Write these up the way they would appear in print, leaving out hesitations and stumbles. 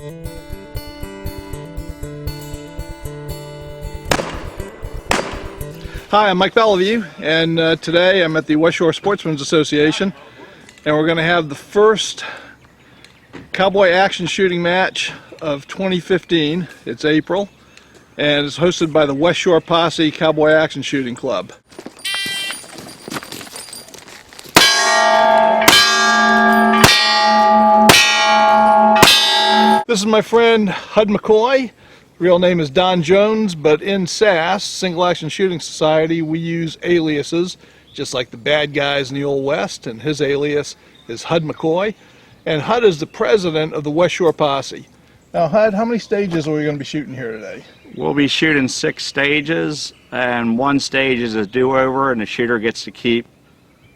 Hi, I'm Mike Bellevue, and today I'm at the West Shore Sportsmen's Association, and we're going to have the first cowboy action shooting match of 2015. It's April, and it's hosted by the West Shore Posse Cowboy Action Shooting Club. This is my friend HUD McCoy. Real name is Don Jones, but in SAS, Single Action Shooting Society, we use aliases, just like the bad guys in the Old West, and his alias is HUD McCoy. And HUD is the president of the West Shore Posse. Now, HUD, how many stages are we going to be shooting here today? We'll be shooting 6 stages, and 1 stage is a do-over, and the shooter gets to keep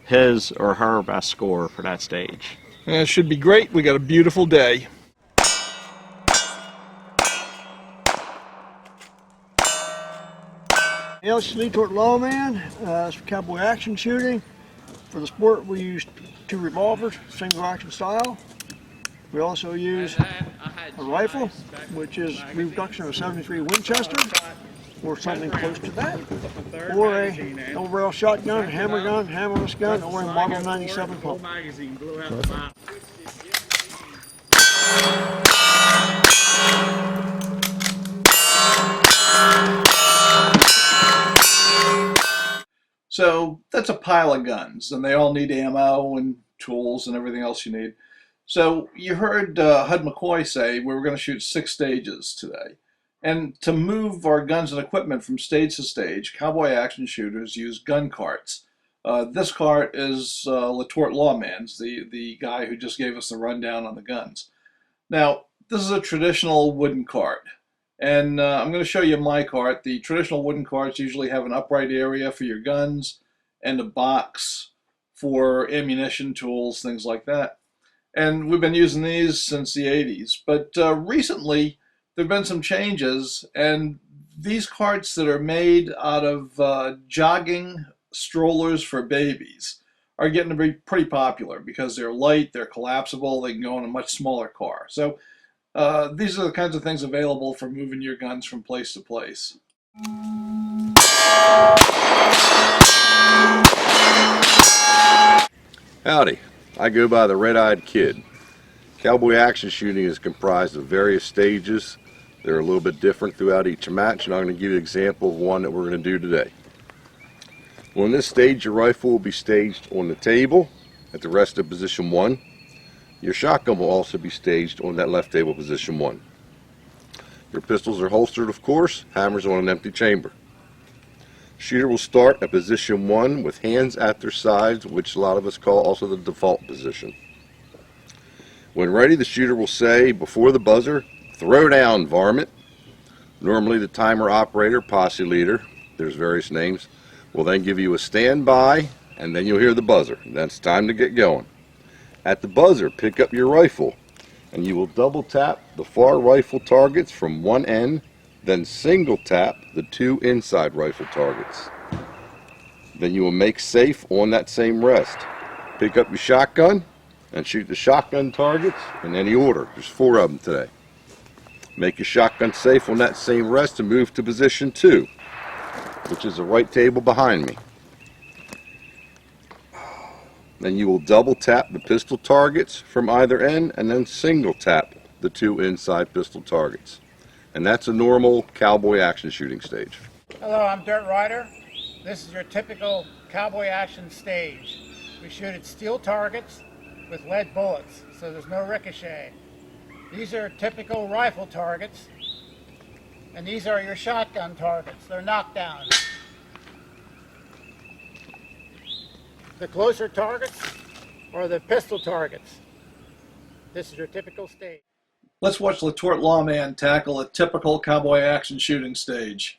his or her best score for that stage. And it should be great. We got a beautiful day. LCD toward lawman, it's for cowboy action shooting. For the sport, we use 2 revolvers, single action style. We also use a rifle, which is a reduction of a 73 Winchester, or something close to that, or a overall shotgun, a hammer gun, hammerless gun, or a Model 97 pump. So that's a pile of guns, and they all need ammo and tools and everything else you need. So you heard HUD McCoy say we were going to shoot 6 stages today. And to move our guns and equipment from stage to stage, cowboy action shooters use gun carts. This cart is Latort Lawman's, the guy who just gave us the rundown on the guns. Now, this is a traditional wooden cart. And I'm going to show you my cart. The traditional wooden carts usually have an upright area for your guns and a box for ammunition, tools, things like that. And we've been using these since the 80s. But recently, there have been some changes, and these carts that are made out of jogging strollers for babies are getting to be pretty popular because they're light, they're collapsible, they can go in a much smaller car. So these are the kinds of things available for moving your guns from place to place. Howdy, I go by the Red-Eyed Kid. Cowboy action shooting is comprised of various stages. They're a little bit different throughout each match, and I'm going to give you an example of one that we're going to do today. Well, in this stage, your rifle will be staged on the table at the rest of position 1. Your shotgun will also be staged on that left table, position 1. Your pistols are holstered, of course, hammers on an empty chamber. Shooter will start at position 1 with hands at their sides, which a lot of us call also the default position. When ready, the shooter will say, before the buzzer, "Throw down, varmint." Normally the timer operator, posse leader, there's various names, will then give you a standby, and then you'll hear the buzzer. That's time to get going. At the buzzer, pick up your rifle, and you will double tap the far rifle targets from one end, then single tap the 2 inside rifle targets. Then you will make safe on that same rest. Pick up your shotgun and shoot the shotgun targets in any order. There's 4 of them today. Make your shotgun safe on that same rest and move to position 2, which is the right table behind me. Then you will double tap the pistol targets from either end and then single tap the 2 inside pistol targets. And that's a normal cowboy action shooting stage. Hello, I'm Dirt Rider. This is your typical cowboy action stage. We shoot at steel targets with lead bullets, so there's no ricochet. These are typical rifle targets, and these are your shotgun targets. They're knockdowns. The closer targets are the pistol targets. This is your typical stage. Let's watch Latort Lawman tackle a typical cowboy action shooting stage.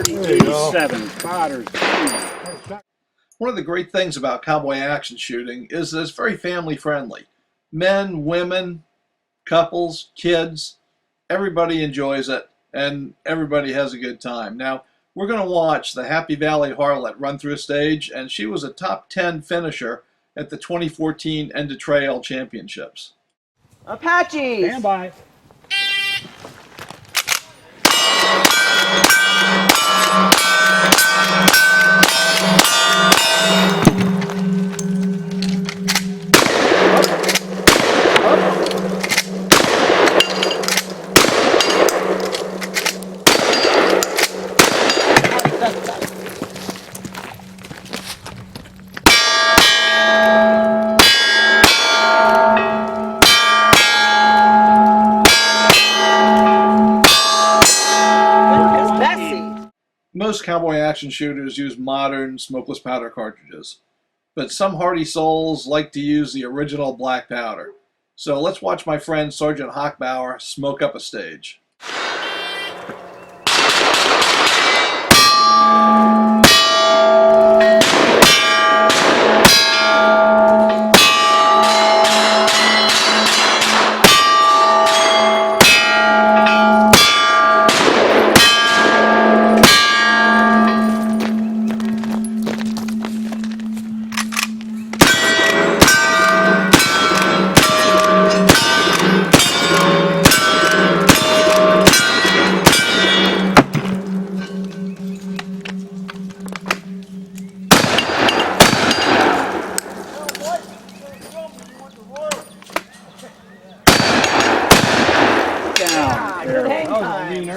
37 spotters. One of the great things about cowboy action shooting is that it's very family friendly. Men, women, couples, kids, everybody enjoys it and everybody has a good time. Now, we're going to watch the Happy Valley Harlot run through a stage, and she was a top 10 finisher at the 2014 End of Trail Championships. Apaches! Stand by. Most cowboy action shooters use modern smokeless powder cartridges, but some hardy souls like to use the original black powder. So let's watch my friend Sergeant Hochbauer smoke up a stage.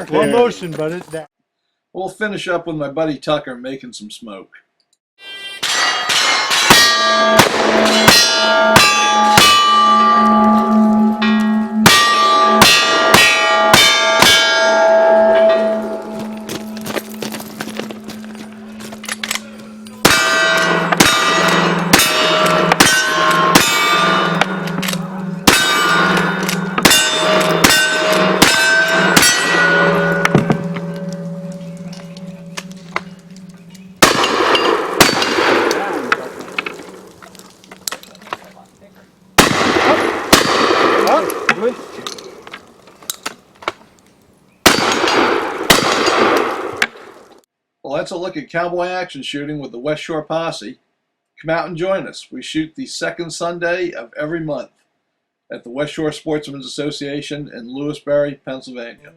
Slow motion, but it's that. We'll finish up with my buddy Tucker making some smoke. Well, that's a look at cowboy action shooting with the West Shore Posse. Come out and join us. We shoot the second Sunday of every month at the West Shore Sportsmen's Association in Lewisberry, Pennsylvania.